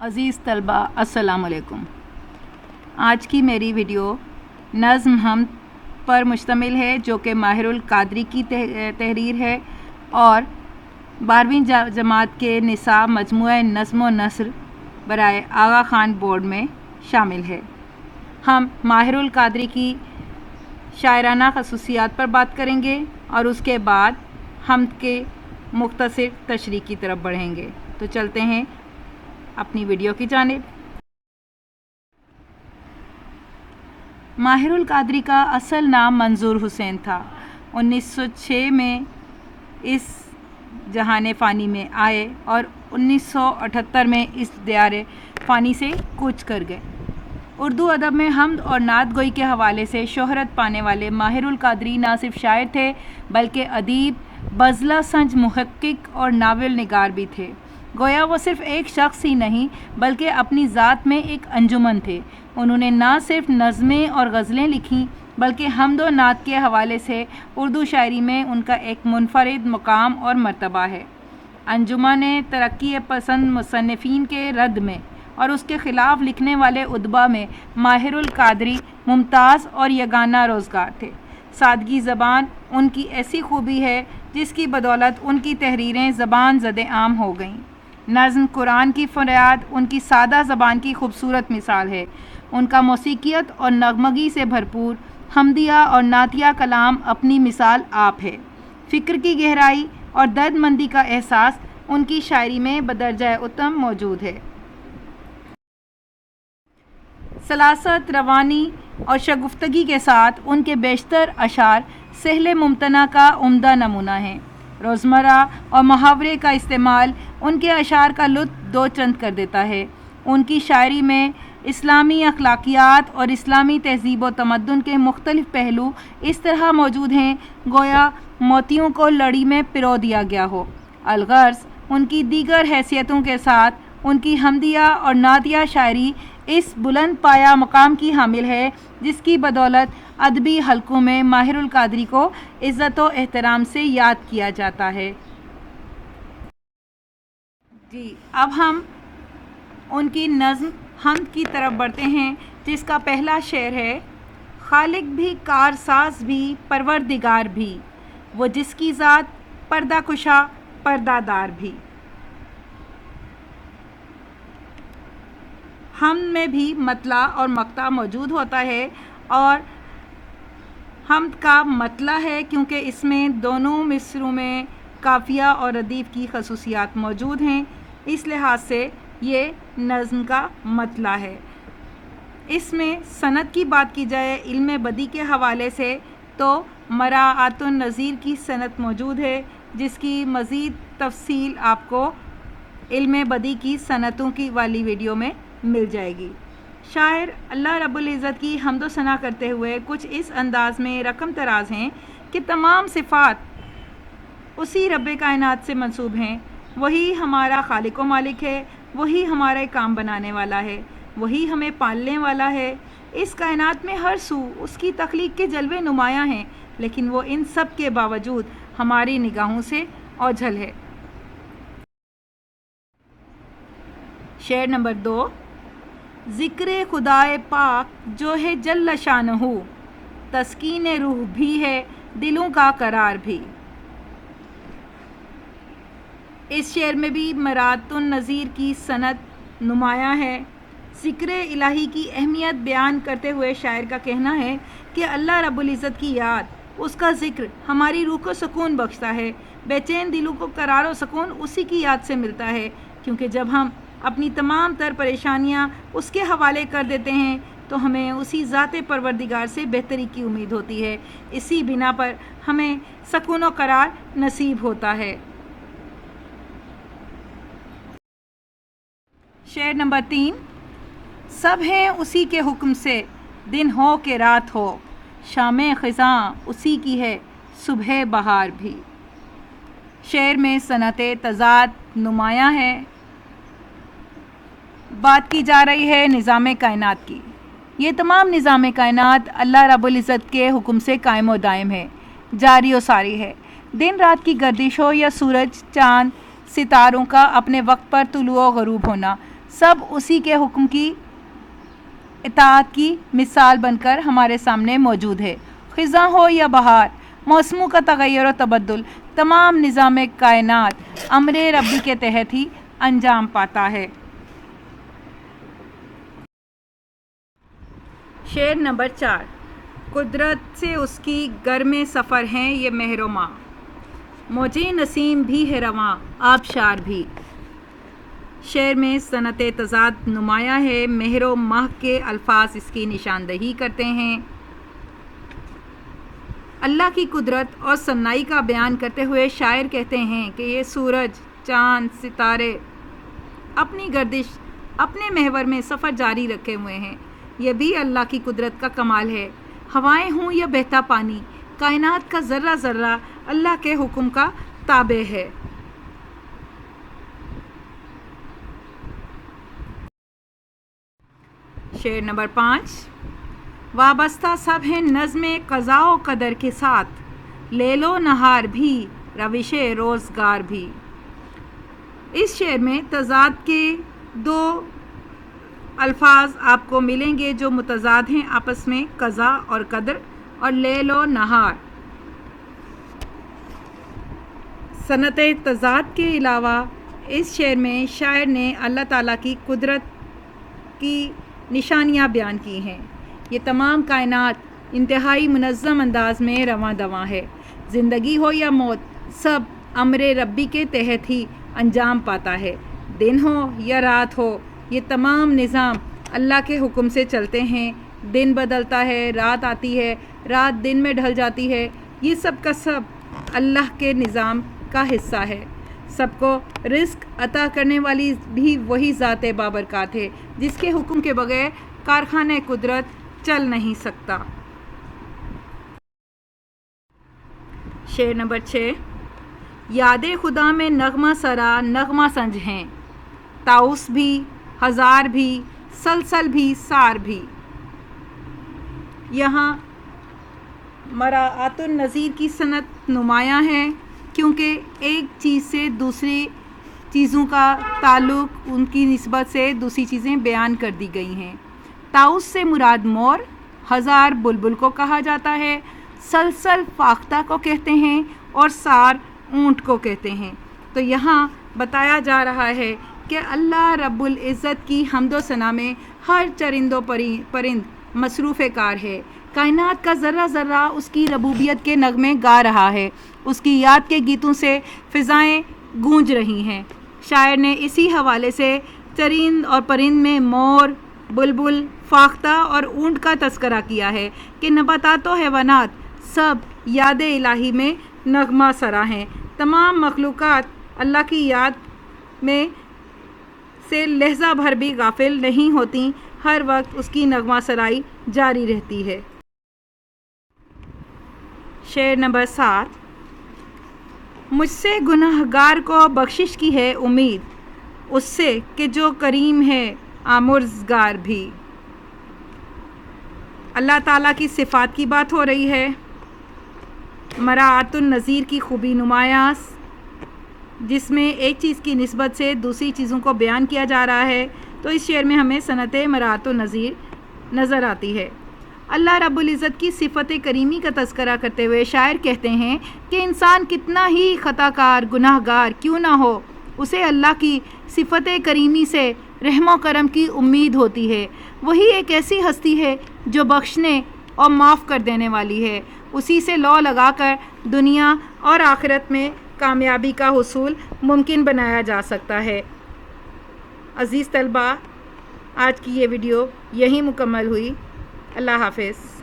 عزیز طلبہ السلام علیکم۔ آج کی میری ویڈیو نظم حمد پر مشتمل ہے جو کہ ماہر القادری کی تحریر ہے اور 12ویں جماعت کے نصاب مجموعہ نظم و نثر برائے آغا خان بورڈ میں شامل ہے۔ ہم ماہر القادری کی شاعرانہ خصوصیات پر بات کریں گے اور اس کے بعد حمد کے مختصر تشریح کی طرف بڑھیں گے۔ تو چلتے ہیں اپنی ویڈیو کی جانب۔ ماہر القادری کا اصل نام منظور حسین تھا۔ 1906 میں اس جہان فانی میں آئے اور 1978 میں اس دیار فانی سے کوچ کر گئے۔ اردو ادب میں حمد اور نعت گوئی کے حوالے سے شہرت پانے والے ماہر القادری نہ صرف شاعر تھے بلکہ ادیب، بزلہ سنج محقق اور ناول نگار بھی تھے۔ گویا وہ صرف ایک شخص ہی نہیں بلکہ اپنی ذات میں ایک انجمن تھے۔ انہوں نے نہ صرف نظمیں اور غزلیں لکھیں بلکہ حمد و نعت کے حوالے سے اردو شاعری میں ان کا ایک منفرد مقام اور مرتبہ ہے۔ انجمن ترقی پسند مصنفین کے رد میں اور اس کے خلاف لکھنے والے ادبا میں ماہر القادری ممتاز اور یگانہ روزگار تھے۔ سادگی زبان ان کی ایسی خوبی ہے جس کی بدولت ان کی تحریریں زبان زد عام ہو گئیں۔ نظم قرآن کی فریاد ان کی سادہ زبان کی خوبصورت مثال ہے۔ ان کا موسیقیت اور نغمگی سے بھرپور حمدیہ اور نعتیہ کلام اپنی مثال آپ ہے۔ فکر کی گہرائی اور درد مندی کا احساس ان کی شاعری میں بدرجہ اتم موجود ہے۔ سلاست، روانی اور شگفتگی کے ساتھ ان کے بیشتر اشعار سہل ممتنع کا عمدہ نمونہ ہیں۔ روزمرہ اور محاورے کا استعمال ان کے اشعار کا لطف دو چند کر دیتا ہے۔ ان کی شاعری میں اسلامی اخلاقیات اور اسلامی تہذیب و تمدن کے مختلف پہلو اس طرح موجود ہیں گویا موتیوں کو لڑی میں پرو دیا گیا ہو۔ الغرض ان کی دیگر حیثیتوں کے ساتھ ان کی حمدیہ اور نعتیہ شاعری اس بلند پایہ مقام کی حامل ہے جس کی بدولت ادبی حلقوں میں ماہر القادری کو عزت و احترام سے یاد کیا جاتا ہے۔ اب ہم ان کی نظم حمد کی طرف بڑھتے ہیں جس کا پہلا شعر ہے: خالق بھی کارساز بھی پروردگار بھی، وہ جس کی ذات پردہ کشا پردہ دار بھی۔ حمد میں بھی مطلع اور مقطع موجود ہوتا ہے اور حمد کا مطلع ہے کیونکہ اس میں دونوں مصروں میں قافیہ اور ردیف کی خصوصیات موجود ہیں، اس لحاظ سے یہ نظم کا مطلع ہے۔ اس میں سند کی بات کی جائے علم بدیع کے حوالے سے تو مراعات النظیر کی سند موجود ہے جس کی مزید تفصیل آپ کو علم بدیع کی صنعتوں کی والی ویڈیو میں مل جائے گی۔ شاعر اللہ رب العزت کی حمد و ثنا کرتے ہوئے کچھ اس انداز میں رقم تراز ہیں کہ تمام صفات اسی رب کائنات سے منسوب ہیں۔ وہی ہمارا خالق و مالک ہے، وہی ہمارا کام بنانے والا ہے، وہی ہمیں پالنے والا ہے۔ اس کائنات میں ہر سو اس کی تخلیق کے جلوے نمایاں ہیں لیکن وہ ان سب کے باوجود ہماری نگاہوں سے اوجھل ہے۔ شعر نمبر 2: ذکر خدائے پاک جو ہے جل شانہ، تسکین روح بھی ہے دلوں کا قرار بھی۔ اس شعر میں بھی مراعات النظیر کی سند نمایاں ہے۔ ذکر الہی کی اہمیت بیان کرتے ہوئے شاعر کا کہنا ہے کہ اللہ رب العزت کی یاد، اس کا ذکر ہماری روح کو سکون بخشتا ہے۔ بے چین دلوں کو قرار و سکون اسی کی یاد سے ملتا ہے کیونکہ جب ہم اپنی تمام تر پریشانیاں اس کے حوالے کر دیتے ہیں تو ہمیں اسی ذات پروردگار سے بہتری کی امید ہوتی ہے۔ اسی بنا پر ہمیں سکون و قرار نصیب ہوتا ہے۔ شعر نمبر 3: سب ہیں اسی کے حکم سے، دن ہو کہ رات ہو، شام خزاں اسی کی ہے صبح بہار بھی۔ شعر میں صنعت تضاد نمایاں ہے۔ بات کی جا رہی ہے نظام کائنات کی۔ یہ تمام نظام کائنات اللہ رب العزت کے حکم سے قائم و دائم ہے، جاری و ساری ہے۔ دن رات کی گردش ہو یا سورج چاند ستاروں کا اپنے وقت پر طلوع و غروب ہونا، سب اسی کے حکم کی اطاعت کی مثال بن کر ہمارے سامنے موجود ہے۔ خزاں ہو یا بہار، موسموں کا تغیر و تبدل، تمام نظام کائنات امر ربی کے تحت ہی انجام پاتا ہے۔ شعر نمبر 4۔ قدرت سے اس کی گرم سفر ہیں یہ مہر و ماہ، موجیں نسیم بھی ہے رواں آبشار بھی۔ شعر میں صنعت تضاد نمایاں ہے، مہر و ماہ کے الفاظ اس کی نشاندہی کرتے ہیں۔ اللہ کی قدرت اور صنائی کا بیان کرتے ہوئے شاعر کہتے ہیں کہ یہ سورج، چاند، ستارے اپنی گردش اپنے محور میں سفر جاری رکھے ہوئے ہیں، یہ بھی اللہ کی قدرت کا کمال ہے۔ ہوائیں ہوں یا بہتا پانی، کائنات کا ذرہ ذرہ اللہ کے حکم کا تابع ہے۔ شعر نمبر 5۔ وابستہ سب ہیں نظم قضاء و قدر کے ساتھ، لیل و نہار بھی روش روزگار بھی۔ اس شعر میں تضاد کے دو الفاظ آپ کو ملیں گے جو متضاد ہیں آپس میں، قضاء اور قدر اور لیل و نہار۔ صنعت تضاد کے علاوہ اس شعر میں شاعر نے اللہ تعالیٰ کی قدرت کی نشانیاں بیان کی ہیں۔ یہ تمام کائنات انتہائی منظم انداز میں رواں دواں ہے، زندگی ہو یا موت سب امر ربی کے تحت ہی انجام پاتا ہے۔ دن ہو یا رات ہو، یہ تمام نظام اللہ کے حکم سے چلتے ہیں۔ دن بدلتا ہے، رات آتی ہے، رات دن میں ڈھل جاتی ہے، یہ سب کا سب اللہ کے نظام کا حصہ ہے۔ سب کو رزق عطا کرنے والی بھی وہی ذات بابرکات ہے جس کے حکم کے بغیر کارخانہ قدرت چل نہیں سکتا۔ شعر نمبر 6۔ یاد خدا میں نغمہ سرا نغمہ سنج ہیں، طاؤس بھی، ہزار بھی، سلسل بھی، سار بھی۔ یہاں مراعات النظیر کی صنعت نمایاں ہے، کیونکہ ایک چیز سے دوسری چیزوں کا تعلق، ان کی نسبت سے دوسری چیزیں بیان کر دی گئی ہیں۔ طاؤس سے مراد مور، ہزار بلبل کو کہا جاتا ہے، سلسل فاختہ کو کہتے ہیں اور سار اونٹ کو کہتے ہیں۔ تو یہاں بتایا جا رہا ہے کہ اللہ رب العزت کی حمد و ثنا میں ہر چرند و پرند مصروف کار ہے، کائنات کا ذرہ ذرہ اس کی ربوبیت کے نغمے گا رہا ہے، اس کی یاد کے گیتوں سے فضائیں گونج رہی ہیں۔ شاعر نے اسی حوالے سے چرند اور پرند میں مور، بلبل، فاختہ اور اونٹ کا تذکرہ کیا ہے کہ نباتات و حیوانات سب یاد الہی میں نغمہ سرا ہیں۔ تمام مخلوقات اللہ کی یاد میں سے لحظہ بھر بھی غافل نہیں ہوتی، ہر وقت اس کی نغمہ سرائی جاری رہتی ہے۔ شعر نمبر 7۔ مجھ سے گناہ گار کو بخشش کی ہے امید، اس سے کہ جو کریم ہے آمرزگار بھی۔ اللہ تعالیٰ کی صفات کی بات ہو رہی ہے، مراعات النظیر کی خوبی نمایاں، جس میں ایک چیز کی نسبت سے دوسری چیزوں کو بیان کیا جا رہا ہے، تو اس شعر میں ہمیں صنعت مراعات النظیر نظر آتی ہے۔ اللہ رب العزت کی صفت کریمی کا تذکرہ کرتے ہوئے شاعر کہتے ہیں کہ انسان کتنا ہی خطا کار گناہ گار کیوں نہ ہو، اسے اللہ کی صفت کریمی سے رحم و کرم کی امید ہوتی ہے۔ وہی ایک ایسی ہستی ہے جو بخشنے اور معاف کر دینے والی ہے، اسی سے لو لگا کر دنیا اور آخرت میں کامیابی کا حصول ممکن بنایا جا سکتا ہے۔ عزیز طلباء، آج کی یہ ویڈیو یہیں مکمل ہوئی۔ اللہ حافظ۔